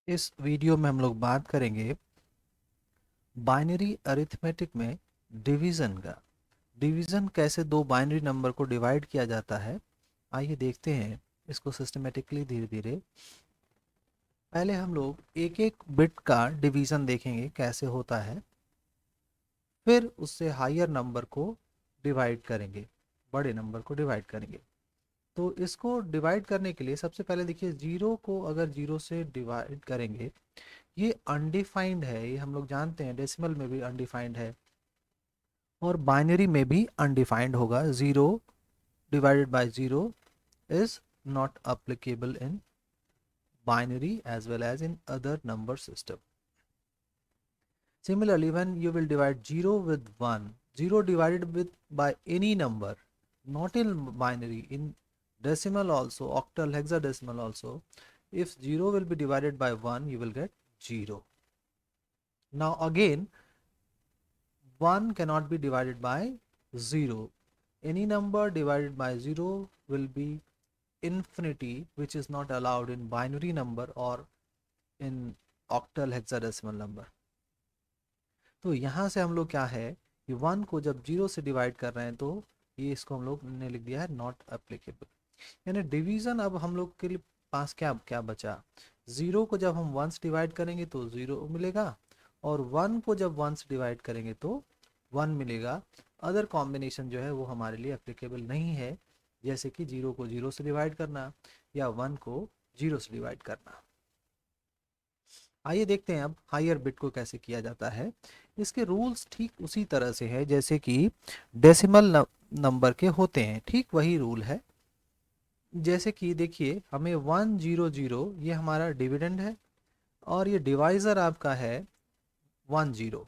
इस वीडियो में हम लोग बात करेंगे बाइनरी अरिथमेटिक में डिवीज़न का। डिवीज़न कैसे दो बाइनरी नंबर को डिवाइड किया जाता है, आइए देखते हैं इसको सिस्टमेटिकली धीरे धीरे। पहले हम लोग एक एक बिट का डिवीज़न देखेंगे कैसे होता है, फिर उससे हायर नंबर को डिवाइड करेंगे, बड़े नंबर को डिवाइड करेंगे। तो इसको डिवाइड करने के लिए सबसे पहले देखिए, जीरो को अगर जीरो से डिवाइड करेंगे, ये अनडिफाइंड है, ये हम लोग जानते हैं, डेसिमल में भी अनडिफाइंड है और बाइनरी में भी अनडिफाइंड होगा। Zero divided by zero is not applicable in binary as well as in other number system. Similarly, when you will divide 0 with 1, 0 divided with by any number, not in binary, in decimal also, octal, hexadecimal also, if 0 will be divided by 1, you will get 0. Now again, 1 cannot be divided by 0. Any number divided by 0 will be infinity, which is not allowed in binary number or in octal hexadecimal number. तो यहाँ से हम लोग क्या है कि 1 को जब 0 से डिवाइड कर रहे हैं तो ये इसको हम लोग ने लिख दिया है नॉट एप्लीकेबल। यानी डिवीजन अब हम लोग के लिए पास क्या क्या बचा, 0 को जब हम 1 से डिवाइड करेंगे तो 0 मिलेगा और 1 को जब 1 से डिवाइड करेंगे तो 1 मिलेगा। अदर कॉम्बिनेशन जो है वो हमारे लिए एप्लीकेबल नहीं है, जैसे कि 0 को 0 से डिवाइड करना या 1 को 0 से डिवाइड करना। आइए देखते हैं अब हायर बिट को कैसे किया जाता है। इसके रूल्स ठीक उसी तरह से है जैसे कि डेसिमल नंबर के होते हैं, ठीक वही रूल है। जैसे कि देखिए, हमें 100 ये हमारा डिविडेंड है और ये डिवाइज़र आपका है 10,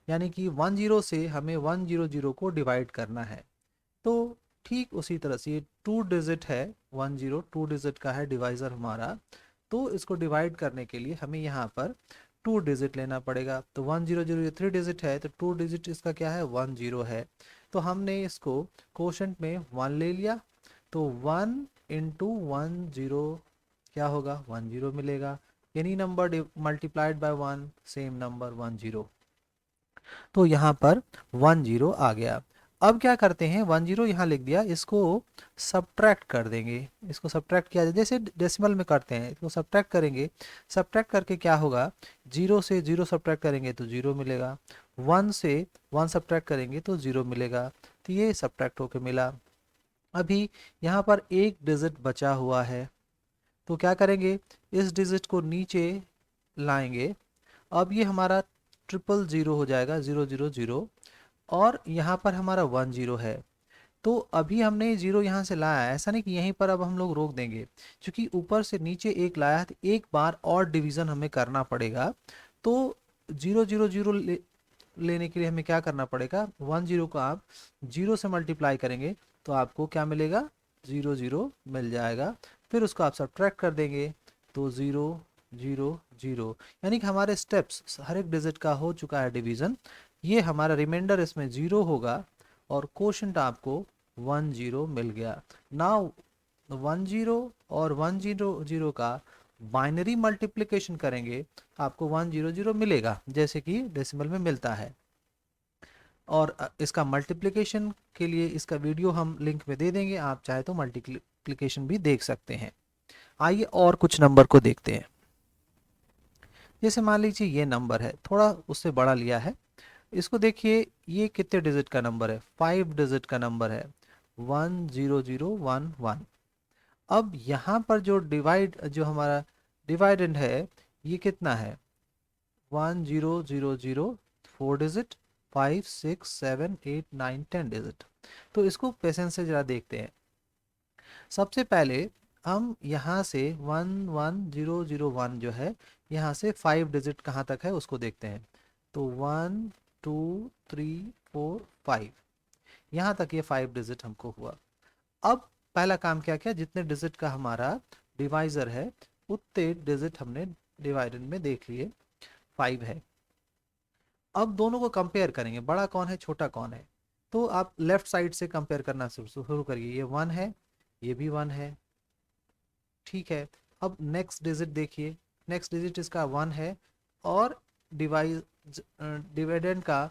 यानी कि 10 से हमें 100 को डिवाइड करना है। तो ठीक उसी तरह से ये 2 डिजिट है, 10 2 डिजिट का है डिवाइज़र हमारा। तो इसको डिवाइड करने के लिए हमें यहाँ पर 2 डिजिट लेना पड़ेगा। तो 100 ये 3 डिजिट है तो 2 डिजिट इसका क्या है, 10 है। तो हमने इसको कोशेंट में 1 ले लिया, तो 1 इंटू 10 क्या होगा, 10 मिलेगा। Any number multiplied by 1, same number 10। तो यहाँ पर 10 आ गया। अब क्या करते हैं, 10 यहाँ लिख दिया, इसको सब्ट्रैक्ट कर देंगे। इसको सब्ट्रैक्ट किया जाए जैसे डेसिमल में करते हैं, इसको सब्ट्रैक्ट करेंगे। सब्ट्रैक्ट करके क्या होगा, 0 से 0 सब्ट्रैक्ट करेंगे तो 0 मिलेगा, 1 से 1 सब्ट्रैक्ट करेंगे तो 0 मिलेगा। तो ये सब्ट्रैक्ट होके मिला। अभी यहाँ पर एक डिजिट बचा हुआ है, तो क्या करेंगे, इस डिजिट को नीचे लाएंगे। अब ये हमारा 000 हो जाएगा, 000, और यहाँ पर हमारा 10 है। तो अभी हमने जीरो यहाँ से लाया है, ऐसा नहीं कि यहीं पर अब हम लोग रोक देंगे, क्योंकि ऊपर से नीचे एक लाया है तो एक बार और डिवीज़न हमें करना पड़ेगा। तो 000 लेने के लिए हमें क्या करना पड़ेगा, 10 को आप 0 से मल्टीप्लाई करेंगे तो आपको क्या मिलेगा, 00 मिल जाएगा। फिर उसको आप सब्ट्रैक्ट कर देंगे तो 000, यानी कि हमारे स्टेप्स हर एक डिजिट का हो चुका है डिवीज़न। ये हमारा रिमाइंडर इसमें 0 होगा और कोशेंट आपको 10 मिल गया। नाउ 10 और 100 का बाइनरी मल्टीप्लिकेशन करेंगे, आपको 100 मिलेगा जैसे कि डेसिमल में मिलता है। और इसका मल्टीप्लिकेशन के लिए इसका वीडियो हम लिंक में दे देंगे, आप चाहे तो मल्टीप्लिकेशन भी देख सकते हैं। आइए और कुछ नंबर को देखते हैं। जैसे मान लीजिए ये नंबर है, थोड़ा उससे बड़ा लिया है। इसको देखिए, ये कितने डिजिट का नंबर है, 5 डिजिट का नंबर है, 10011। अब यहाँ पर जो जो हमारा डिवाइडेंड है, ये कितना है, 1000, 4 डिजिट, 5 6 7 8 9 10 डिजिट। तो इसको पेशेंस से जरा देखते हैं। सबसे पहले हम यहाँ से 11001 जो है, यहाँ से 5 डिजिट कहाँ तक है उसको देखते हैं। तो 1 2 3 4 5, यहाँ तक ये 5 डिजिट हमको हुआ। अब पहला काम क्या किया, जितने डिजिट का हमारा डिवाइजर है उतने डिजिट हमने डिवाइडेड में देख लिए, 5 है। अब दोनों को कंपेयर करेंगे, बड़ा कौन है छोटा कौन है। तो आप लेफ्ट साइड से कंपेयर करना शुरू करिए, ये 1 है, ये भी 1 है, ठीक है। अब नेक्स्ट डिजिट देखिए, नेक्स्ट डिजिट इसका 1 है, और डिविडेंड का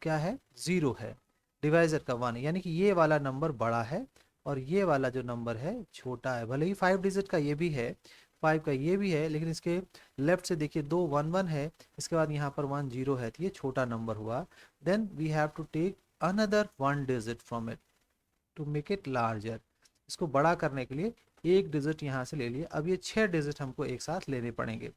क्या है, 0 है, डिवाइजर का 1 है, यानी कि ये वाला नंबर बड़ा है और ये वाला जो नंबर है छोटा है। भले ही 5 डिजिट का ये भी है, 5 का ये भी है, लेकिन इसके लेफ्ट से देखिए 2 1 1 है, इसके बाद यहाँ पर 1 0 है, तो ये छोटा नंबर हुआ। Then we have to take another 1 digit from it to make it larger. इसको बड़ा करने के लिए एक डिजिट यहाँ से ले लिए। अब ये 6 डिजिट हमको एक साथ लेने पड़ेंगे।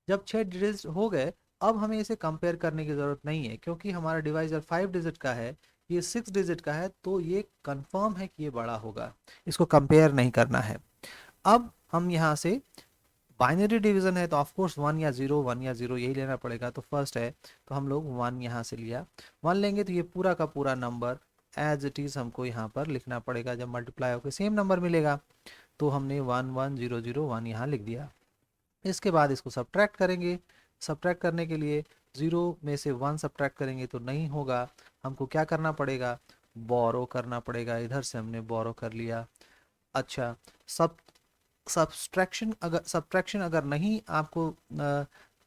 जब 6 डिजिट हो गए, अब हमें इसे कंपेयर करने की ज़रूरत नहीं है, क्योंकि हमारा डिवाइजर 5 डिजिट का है, ये 6 डिजिट का है, तो ये कंफर्म है कि ये बड़ा होगा, इसको कंपेयर नहीं करना है। अब हम यहाँ से बाइनरी डिवीजन है तो ऑफकोर्स 1 या 0, 1 या 0 यही लेना पड़ेगा, तो फर्स्ट है तो हम लोग 1 यहाँ से लिया। 1 लेंगे तो ये पूरा का पूरा नंबर एज इट इज़ हमको यहाँ पर लिखना पड़ेगा। जब मल्टीप्लाई होकर सेम नंबर मिलेगा तो हमने 1 1 0 0 1 यहाँ लिख दिया। इसके बाद इसको सब्ट्रैक्ट करेंगे। सब्ट्रैक्ट करने के लिए 0 में से 1 सब्ट्रैक्ट करेंगे तो नहीं होगा, हमको क्या करना पड़ेगा, बोरो करना पड़ेगा। इधर से हमने बोरो कर लिया। अच्छा, सब सब्ट्रैक्शन अगर नहीं आपको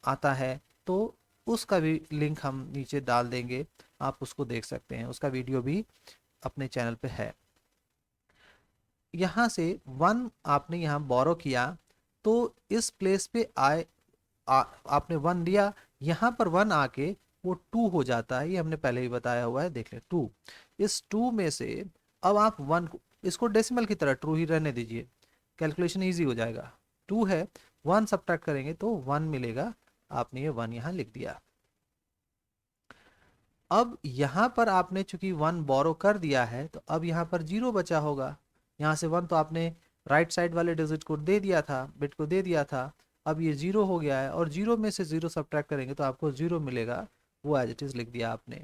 आता है तो उसका भी लिंक हम नीचे डाल देंगे, आप उसको देख सकते हैं, उसका वीडियो भी अपने चैनल पे है। यहाँ से 1 आपने यहाँ बोरो किया तो इस प्लेस पे आपने 1 लिया, यहाँ पर 1 आके वो 2 हो जाता है, ये हमने पहले ही बताया हुआ है, देख ले 2। इस 2 में से अब आप 1 को, इसको डेसिमल की तरह ट्रू ही रहने दीजिए, कैलकुलेशन इजी हो जाएगा। 2 है, 1 सब्ट्रैक्ट करेंगे तो 1 मिलेगा, आपने ये 1 यहाँ लिख दिया। अब यहाँ पर आपने चूंकि 1 बोरो कर दिया है तो अब यहाँ पर 0 बचा होगा। यहाँ से 1 तो आपने राइट साइड वाले डिजिट को दे दिया था, बिट को दे दिया था, अब ये 0 हो गया है, और 0 में से 0 सब्ट्रैक्ट करेंगे तो आपको 0 मिलेगा, वो एज इट इज लिख दिया आपने।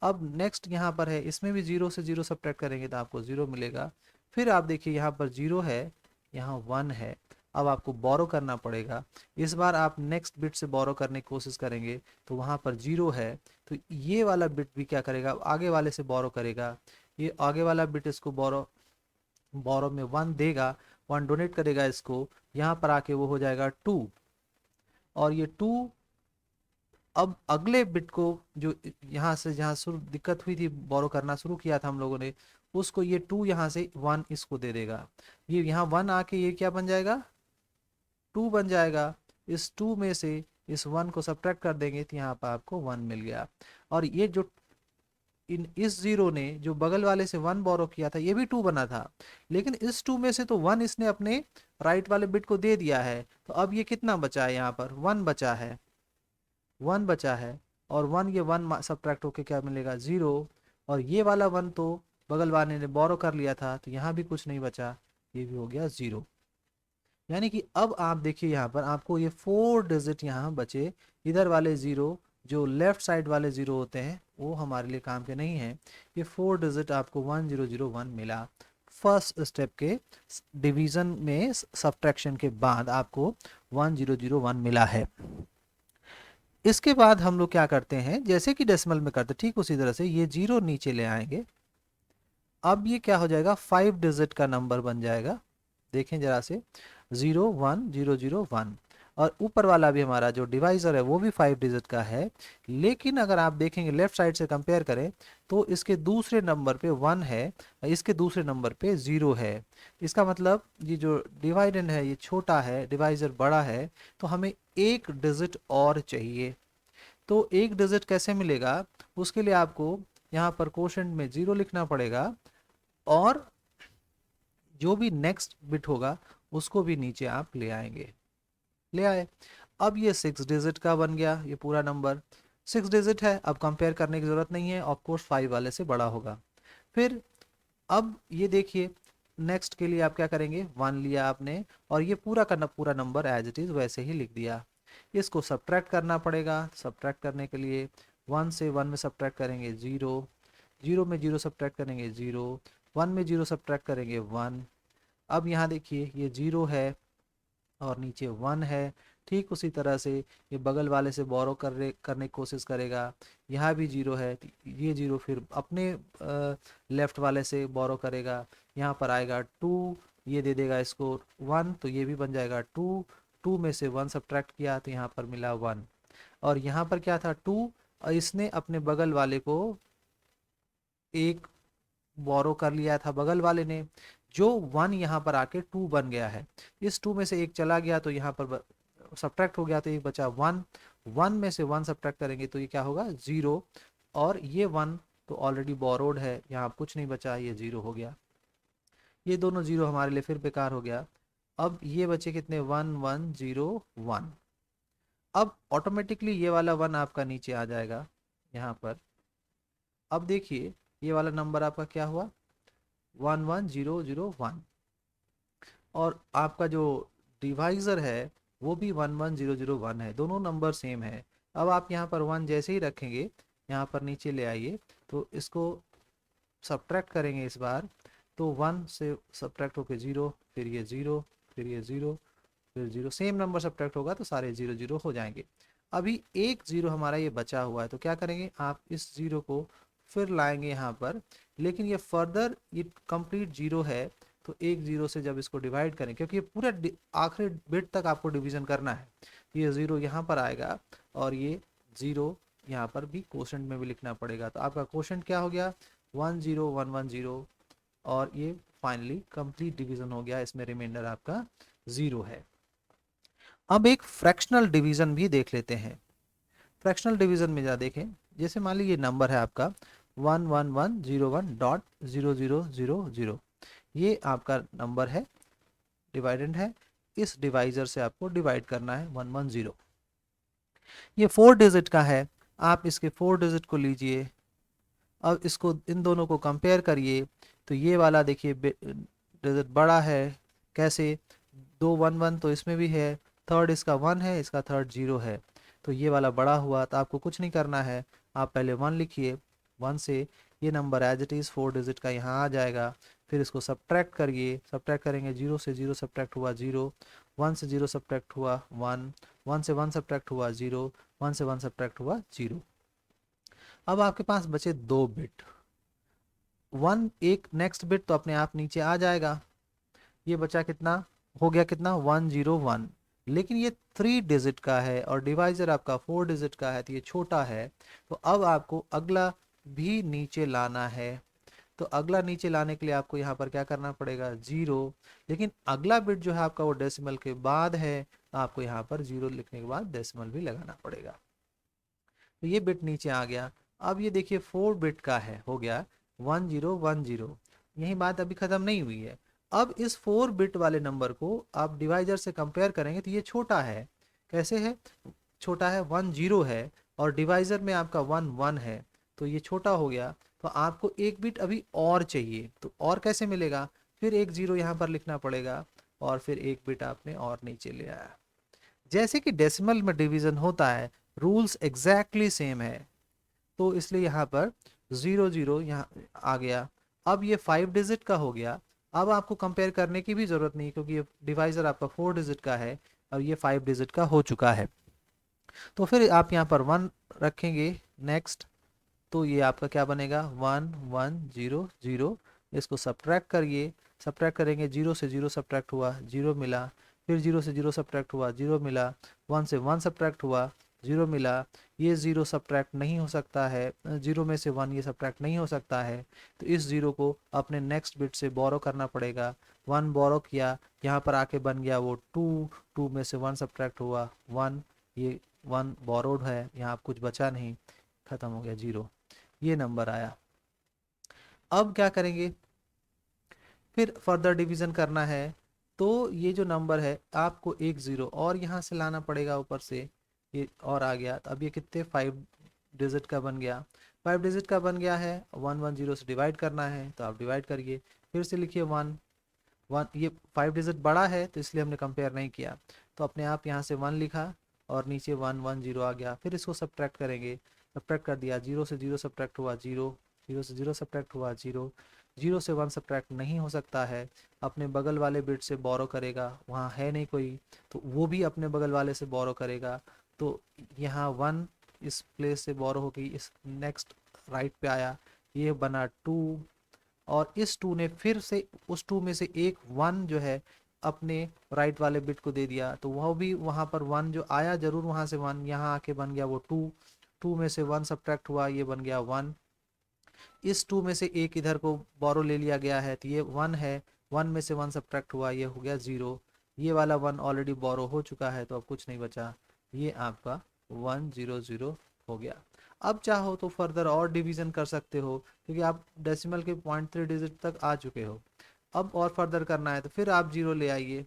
अब नेक्स्ट यहाँ पर है, इसमें भी 0 से 0 सब्ट्रैक्ट करेंगे तो आपको 0 मिलेगा। फिर आप देखिए यहाँ पर 0 है, यहाँ 1 है, अब आपको बोरो करना पड़ेगा। इस बार आप नेक्स्ट बिट से बोरो करने की कोशिश करेंगे तो वहाँ पर 0 है, तो ये वाला बिट भी क्या करेगा, आगे वाले से बोरो करेगा। ये आगे वाला बिट इसको बोरो बोरो में 1 देगा, 1 डोनेट करेगा इसको, यहाँ पर आके वो हो जाएगा 2, और ये 2 अब अगले बिट को जो यहाँ से जहाँ शुरू दिक्कत हुई थी, बोरो करना शुरू किया था हम लोगों ने, उसको ये 2 यहाँ से 1 इसको दे देगा। ये यहाँ 1 आके ये क्या बन जाएगा, 2 बन जाएगा। इस 2 में से इस 1 को सब्ट्रैक्ट कर देंगे तो यहाँ पर आपको 1 मिल गया। और ये जो इस 0 ने जो बगल वाले से 1 बोरो किया था, ये भी 2 बना था, लेकिन इस 2 में से तो 1 इसने अपने राइट वाले बिट को दे दिया है, तो अब ये कितना बचा है, यहाँ पर 1 बचा है, 1 बचा है, और 1 ये 1 सब्ट्रैक्ट होके क्या मिलेगा, 0। और ये वाला 1 तो बगल वाले ने बोरो कर लिया था, तो यहाँ भी कुछ नहीं बचा, ये भी हो गया 0। यानी कि अब आप देखिए यहाँ पर आपको ये 4 डिजिट यहाँ बचे। इधर वाले 0, जो लेफ्ट साइड वाले 0 होते हैं वो हमारे लिए काम के नहीं है। ये 4 डिजिट आपको 1001 मिला। फर्स्ट स्टेप के डिवीजन में सब्ट्रैक्शन के बाद आपको 1001 मिला है। इसके बाद हम लोग क्या करते हैं, जैसे कि डेसिमल में करते ठीक उसी तरह से ये 0 नीचे ले आएंगे। अब ये क्या हो जाएगा, 5 डिजिट का नंबर बन जाएगा। देखें जरा से, 0 1 0 0 1, और ऊपर वाला भी हमारा जो डिवाइजर है वो भी 5 डिजिट का है। लेकिन अगर आप देखेंगे लेफ्ट साइड से कंपेयर करें तो इसके दूसरे नंबर पे 1 है, इसके दूसरे नंबर पे 0 है। इसका मतलब ये जो डिवाइडेंड है ये छोटा है, डिवाइजर बड़ा है, तो हमें एक डिजिट और चाहिए। तो एक डिजिट कैसे मिलेगा, उसके लिए आपको यहाँ पर कोशेंट में 0 लिखना पड़ेगा, और जो भी नेक्स्ट बिट होगा उसको भी नीचे आप ले आएंगे, ले आए। अब ये 6 डिजिट का बन गया, ये पूरा नंबर 6 डिजिट है, अब कंपेयर करने की ज़रूरत नहीं है, ऑफ कोर्स 5 वाले से बड़ा होगा। फिर अब ये देखिए, नेक्स्ट के लिए आप क्या करेंगे, 1 लिया आपने, और ये पूरा का पूरा नंबर एज इट इज़ वैसे ही लिख दिया। इसको सब्ट्रैक्ट करना पड़ेगा। सब्ट्रैक्ट करने के लिए 1 से 1 में सब्ट्रैक्ट करेंगे 0, 0 में 0 सब्ट्रैक्ट करेंगे 0, 1 में 0 सब्ट्रैक्ट करेंगे 1। अब यहाँ देखिए ये 0 है और नीचे 1 है, ठीक उसी तरह से ये बगल वाले से बोरो करने की कोशिश करेगा, यहाँ भी 0 है, ये 0 फिर अपने लेफ्ट वाले से बोरो करेगा, यहाँ पर आएगा 2, ये दे देगा इसको 1, तो ये भी बन जाएगा 2, 2 में से 1 सब्ट्रैक्ट किया तो यहाँ पर मिला 1, और यहाँ पर क्या था 2, और इसने अपने बगल वाले को एक बोरो कर लिया था, बगल वाले ने, जो 1 यहाँ पर आके 2 बन गया है। इस 2 में से एक चला गया तो यहाँ पर सब्ट्रैक्ट हो गया तो एक बचा 1, 1 में से 1 सब्ट्रैक्ट करेंगे तो ये क्या होगा 0, और ये 1 तो ऑलरेडी बोरोड है, यहाँ कुछ नहीं बचा, ये 0 हो गया। ये दोनों 0 हमारे लिए फिर बेकार हो गया। अब ये बचे कितने 1 1 0 1। अब ऑटोमेटिकली ये वाला 1 आपका नीचे आ जाएगा यहाँ पर। अब देखिए ये वाला नंबर आपका क्या हुआ 1 1 0 0 1, और आपका जो डिवाइज़र है वो भी 1 1 0 0 1 है, दोनों नंबर सेम है। अब आप यहाँ पर 1 जैसे ही रखेंगे यहाँ पर नीचे ले आइए तो इसको सब्ट्रैक्ट करेंगे इस बार, तो 1 से सब्ट्रैक्ट होके 0, फिर ये 0, फिर ये 0, फिर 0, सेम नंबर सब्ट्रैक्ट होगा तो सारे 0 0 हो जाएंगे। अभी एक 0 हमारा ये बचा हुआ है तो क्या करेंगे आप इस 0 को फिर लाएंगे यहाँ पर, लेकिन ये फर्दर ये कंप्लीट 0 है तो एक 0 से जब इसको डिवाइड करें, क्योंकि ये पूरा आखिरी बिट तक आपको डिवीजन करना है, ये 0 यहाँ पर आएगा और ये 0 यहाँ पर भी कोशेंट में भी लिखना पड़ेगा। तो आपका कोशेंट क्या हो गया 1 0 1 1 0, और ये फाइनली कंप्लीट डिवीजन हो गया, इसमें रिमाइंडर आपका 0 है। अब एक फ्रैक्शनल डिवीजन भी देख लेते हैं। फ्रैक्शनल डिवीजन में जा देखें, जैसे मान लीजिए नंबर है आपका 11101.0000, ये आपका नंबर है, डिवाइडेंड है, इस डिवाइजर से आपको डिवाइड करना है 110। ये 4 डिजिट का है, आप इसके 4 डिजिट को लीजिए। अब इसको इन दोनों को कंपेयर करिए तो ये वाला देखिए डिजिट बड़ा है, कैसे 2 1 1 तो इसमें भी है, थर्ड इसका 1 है, इसका थर्ड 0 है, तो ये वाला बड़ा हुआ। तो आपको कुछ नहीं करना है, आप पहले 1 लिखिए, 1 से ये number as it is 4 digit का यहाँ आ जाएगा, फिर इसको सब्ट्रैक्ट करिए, सब्ट्रैक्ट करेंगे 0 से 0 सब्ट्रैक्ट हुआ 0, 1 से 0 सब्ट्रैक्ट हुआ 1, 1 से 1 सब्ट्रैक्ट हुआ 0, 1 से 1 सब्ट्रैक्ट हुआ 0। अब आपके पास बचे 2 बिट, 1 एक नेक्स्ट बिट तो अपने आप नीचे आ जाएगा, ये बचा कितना हो गया कितना 101, लेकिन ये 3 डिजिट का है और डिवाइजर आपका 4 डिजिट का है तो ये छोटा है। तो अब आपको अगला भी नीचे लाना है, तो अगला नीचे लाने के लिए आपको यहाँ पर क्या करना पड़ेगा 0, लेकिन अगला बिट जो है आपका वो डेसिमल के बाद है, तो आपको यहाँ पर 0 लिखने के बाद डेसिमल भी लगाना पड़ेगा। तो ये बिट नीचे आ गया। अब ये देखिए 4 बिट का है, हो गया 1010, यही बात अभी ख़त्म नहीं हुई है। अब इस 4 बिट वाले नंबर को आप डिवाइजर से कंपेयर करेंगे तो ये छोटा है, कैसे है छोटा है 10 है, और डिवाइजर में आपका 1 1 है, तो ये छोटा हो गया। तो आपको एक बिट अभी और चाहिए, तो और कैसे मिलेगा, फिर एक 0 यहाँ पर लिखना पड़ेगा और फिर एक बिट आपने और नीचे ले आया। जैसे कि डेसिमल में डिवीजन होता है, रूल्स एग्जैक्टली सेम है, तो इसलिए यहाँ पर 0 0 यहाँ आ गया। अब ये 5 डिजिट का हो गया, अब आपको कंपेयर करने की भी ज़रूरत नहीं क्योंकि ये डिवाइज़र आपका 4 डिजिट का है और ये 5 डिजिट का हो चुका है। तो फिर आप यहाँ पर 1 रखेंगे नेक्स्ट, तो ये आपका क्या बनेगा 1 1 0 0, इसको सब्ट्रैक्ट करिए, सब्ट्रैक्ट करेंगे 0 से 0 सब्ट्रैक्ट हुआ 0 मिला, फिर 0 से 0 सब्ट्रैक्ट हुआ 0 मिला, 1 से 1 सब्ट्रैक्ट हुआ 0 मिला, ये 0 सब्ट्रैक्ट नहीं हो सकता है, 0 में से 1 ये सब्ट्रैक्ट नहीं हो सकता है, तो इस 0 को अपने नेक्स्ट बिट से बोरो करना पड़ेगा। 1 बोरो किया, यहाँ पर आके बन गया वो 2, 2 में से 1 सब्ट्रैक्ट हुआ 1, ये 1 बोरोड है, यहाँ कुछ बचा नहीं, ख़त्म हो गया 0, ये नंबर आया। अब क्या करेंगे, फिर फर्दर डिवीजन करना है, तो ये जो नंबर है आपको एक 0 और यहाँ से लाना पड़ेगा ऊपर से, ये और आ गया। तो अब ये कितने 5 डिजिट का बन गया, 5 डिजिट का बन गया है, 110 से डिवाइड करना है तो आप डिवाइड करिए, फिर से लिखिए 1 1, ये 5 डिजिट बड़ा है तो इसलिए हमने कंपेयर नहीं किया, तो अपने आप यहाँ से 1 लिखा और नीचे 110 आ गया, फिर इसको सब्ट्रैक्ट करेंगे, सब्ट्रैक्ट कर दिया, 0 से 0 सब्ट्रैक्ट हुआ 0, 0 से 0 सब्ट्रैक्ट हुआ 0, 0 से 1 सब्ट्रैक्ट नहीं हो सकता है, अपने बगल वाले बिट से बोरो करेगा, वहाँ है नहीं कोई तो वो भी अपने बगल वाले से बोरो करेगा, तो यहाँ 1 इस प्लेस से बोरो होगी, इस नेक्स्ट राइट पे आया, ये बना 2, और इस 2 ने फिर से उस 2 में से एक 1 जो है अपने राइट वाले बिट को दे दिया, तो वह भी वहाँ पर 1 जो आया जरूर वहाँ से 1 यहाँ आके बन गया वो 2, 2 में से 1 सब्ट्रैक्ट हुआ, ये बन गया 1। इस 2 में से एक इधर को बोरो ले लिया गया है तो ये 1 है, 1 में से 1 सब्ट्रैक्ट हुआ, ये हो गया 0। ये वाला 1 ऑलरेडी बोरो हो चुका है तो अब कुछ नहीं बचा, ये आपका 1 0 0 हो गया। अब चाहो तो फर्दर और डिवीजन कर सकते हो, क्योंकि आप डेसिमल के 0.3 डिजिट तक आ चुके हो। अब और फर्दर करना है तो फिर आप 0 ले आइए,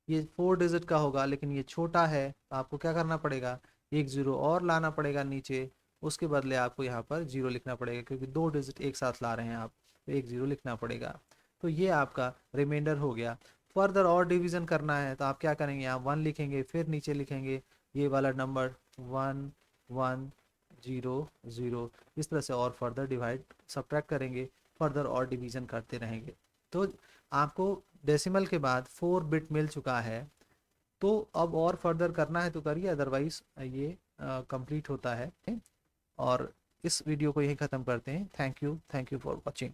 ये 4 डिजिट का होगा लेकिन ये छोटा है तो आपको क्या करना पड़ेगा, एक 0 और लाना पड़ेगा नीचे, उसके बदले आपको यहाँ पर 0 लिखना पड़ेगा, क्योंकि 2 डिजिट एक साथ ला रहे हैं आप, तो एक 0 लिखना पड़ेगा। तो ये आपका रिमाइंडर हो गया। फर्दर और डिवीजन करना है तो आप क्या करेंगे, यहाँ 1 लिखेंगे, फिर नीचे लिखेंगे ये वाला नंबर 1 1 0 0, इस तरह से और फर्दर डिवाइड सब्ट्रैक्ट करेंगे, फर्दर और डिवीजन करते रहेंगे। तो आपको डेसिमल के बाद 4 बिट मिल चुका है, तो अब और फर्दर करना है तो करिए, अदरवाइज ये कंप्लीट होता है। और इस वीडियो को यहीं ख़त्म करते हैं। Thank you for watching.